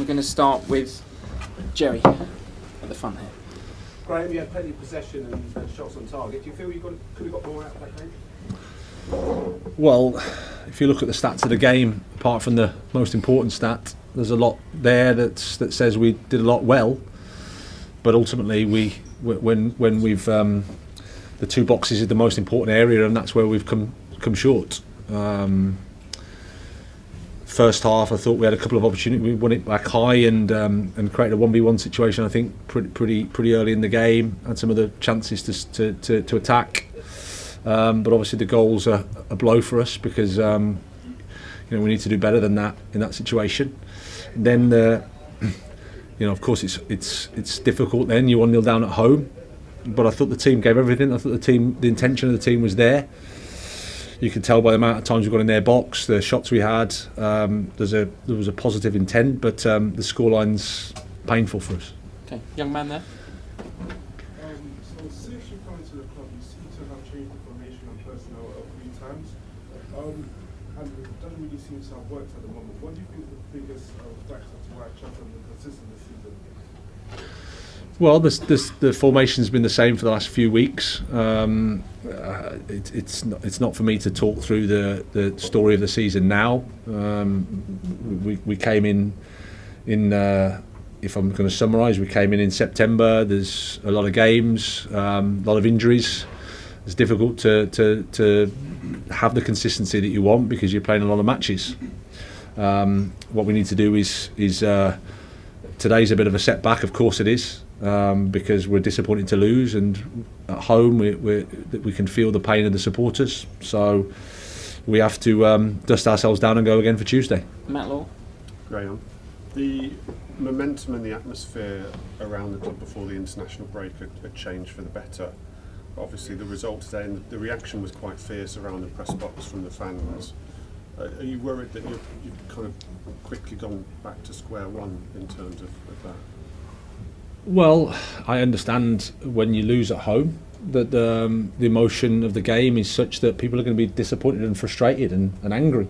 going to start with Jerry at the front here. Graham, you had plenty of possession and shots on target. Do you feel you could have got more out of that game? Well, if you look at the stats of the game, apart from the most important stat, there's a lot there that says we did a lot well. But ultimately, when we've the two boxes is the most important area, and that's where we've come short. First half, I thought we had a couple of opportunities. We won it back high and created a 1v1 situation. I think pretty early in the game. Had some of the chances to attack. But obviously the goals are a blow for us because we need to do better than that in that situation. And then of course it's difficult. Then you're 1-0 down at home, but I thought the team gave everything. I thought the intention of the team was there. You can tell by the amount of times we got in their box, the shots we had. There was a positive intent, but the scoreline's painful for us. Okay, young man there. So since you come to the club, you seem to have changed the formation and personnel a few times, and it doesn't really seem to have worked at the moment. What do you think is the biggest factor to why Cheltenham are consistent this season? Well, the formation's been the same for the last few weeks. It's not for me to talk through the story of the season now. We came in if I'm going to summarise, we came in September. There's a lot of games, a lot of injuries. It's difficult to have the consistency that you want because you're playing a lot of matches. What we need to do is today's a bit of a setback, of course it is. Because we're disappointed to lose, and at home we can feel the pain of the supporters. So we have to dust ourselves down and go again for Tuesday. Matt Law. Graham, the momentum and the atmosphere around the club before the international break had changed for the better. Obviously, the result today and the reaction was quite fierce around the press box from the fans. Are you worried that you've kind of quickly gone back to square one in terms of that? Well, I understand when you lose at home that the emotion of the game is such that people are going to be disappointed and frustrated and angry.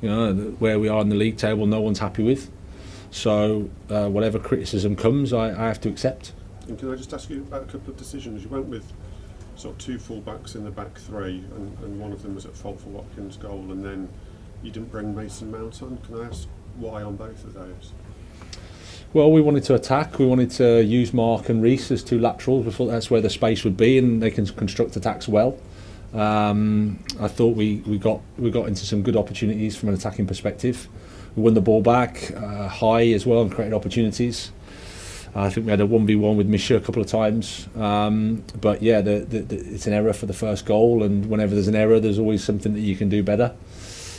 Where we are in the league table, no one's happy with. So whatever criticism comes, I have to accept. And can I just ask you about a couple of decisions? You went with sort of two full-backs in the back three, and one of them was at fault for Watkins' goal, and then you didn't bring Mason Mount on. Can I ask why on both of those? Well, we wanted to attack. We wanted to use Mark and Reece as two laterals. We thought that's where the space would be, and they can construct attacks well. I thought we got into some good opportunities from an attacking perspective. We won the ball back high as well and created opportunities. I think we had a 1v1 with Misha a couple of times. But yeah, it's an error for the first goal, and whenever there's an error, there's always something that you can do better.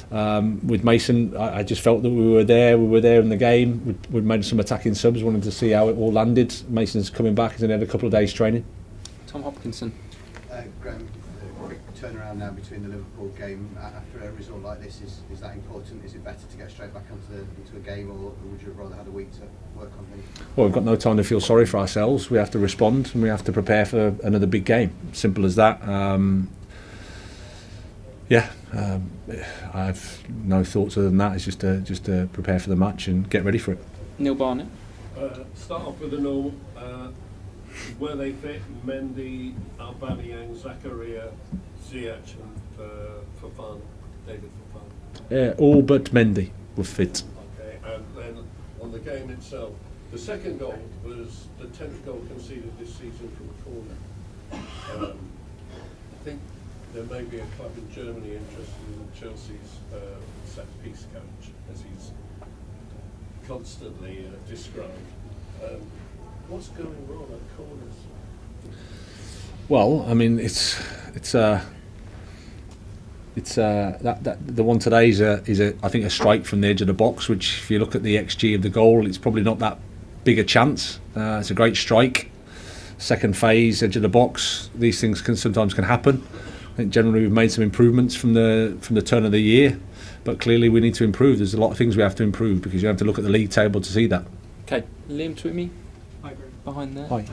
With Mason, I just felt that we were there in the game. We'd made some attacking subs, wanted to see how it all landed. Mason's coming back, he's only had a couple of days training. Tom Hopkinson. Graham, quick turnaround now between the Liverpool game. After a result like this, is that important? Is it better to get straight back into a game, or would you have rather had a week to work on things? Well, we've got no time to feel sorry for ourselves. We have to respond and we have to prepare for another big game. Simple as that. I have no thoughts other than that. It's just to prepare for the match and get ready for it. Neil Barnett. Start off with the normal. Were they fit? Mendy, Aubameyang, Zakaria, Ziyech and Fofana, David Fofana? Yeah, all but Mendy were fit. Okay, and then on the game itself, the second goal was the 10th goal conceded this season from a corner. I think there may be a club in Germany interested in Chelsea's set-piece coach, as he's constantly described. What's going wrong at corners? Well, I mean, it's that the one today is I think a strike from the edge of the box, which if you look at the XG of the goal, it's probably not that big a chance. It's a great strike. Second phase, edge of the box. These things sometimes can happen. I think generally we've made some improvements from the turn of the year, but clearly we need to improve. There's a lot of things we have to improve because you have to look at the league table to see that. Okay, Liam Twitmy. Hi, Graham. Behind there. Hi.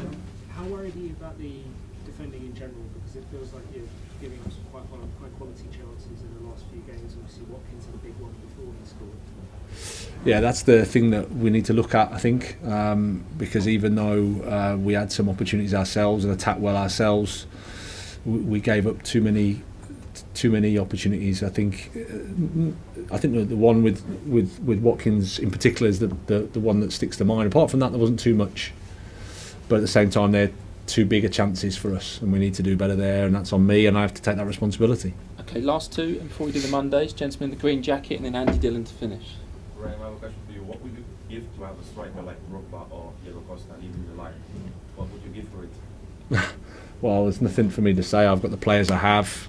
How worried are you about the defending in general? Because it feels like you're giving us quite high quality chances in the last few games. Obviously, Watkins had a big one before he scored. yeah, that's the thing that we need to look at, I think, because even though we had some opportunities ourselves and attacked well ourselves, we gave up too many opportunities. I think the one with Watkins in particular is the one that sticks to mind. Apart from that, there wasn't too much, but at the same time, they're too big a chances for us, and we need to do better there, and that's on me, and I have to take that responsibility. Okay, last two, and before we do the Mondays, gentlemen in the green jacket, and then Andy Dillon to finish. Ryan, I have a question for you. What would you give to have a striker like Drogba or Diego Costa leading the line? What would you give for it? Well, there's nothing for me to say. I've got the players I have.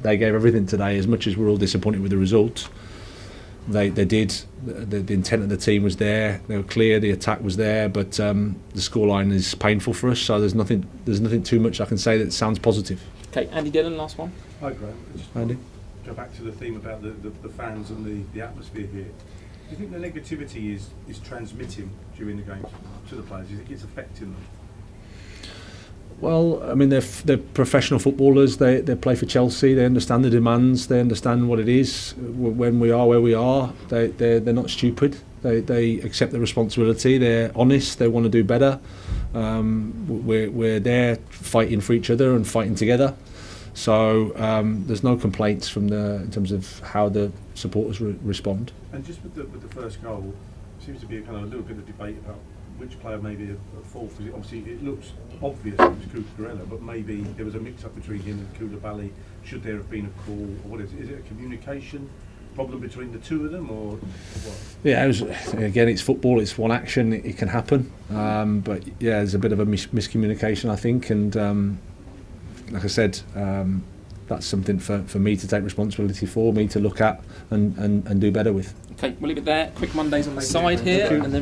They gave everything today. As much as we're all disappointed with the result, they did. The intent of the team was there. They were clear. The attack was there. But the scoreline is painful for us. So there's nothing too much I can say that sounds positive. Okay, Andy Dillon, last one. Hi Graham, just Andy? go back to the theme about the fans and the atmosphere here. Do you think the negativity is transmitting during the games to the players? Do you think it's affecting them? Well, I mean, they're professional footballers. They play for Chelsea. They understand the demands. They understand what it is when we are where we are. They're not stupid. They accept the responsibility. They're honest. They want to do better. We're there fighting for each other and fighting together. So there's no complaints in terms of how the supporters respond. And just with the first goal, seems to be a little bit of debate about which player may be at fault. Because obviously it looks obvious it was Cucurella, but maybe there was a mix-up between him and Koulibaly. Should there have been a call? Or what is it? Is it a communication problem between the two of them, or what? Yeah, again, it's football. It's one action. It can happen. But yeah, there's a bit of a miscommunication, I think, and like I said, that's something for me to take responsibility for, me to look at and do better with. Okay, we'll leave it there. Quick Mondays on the side here, and then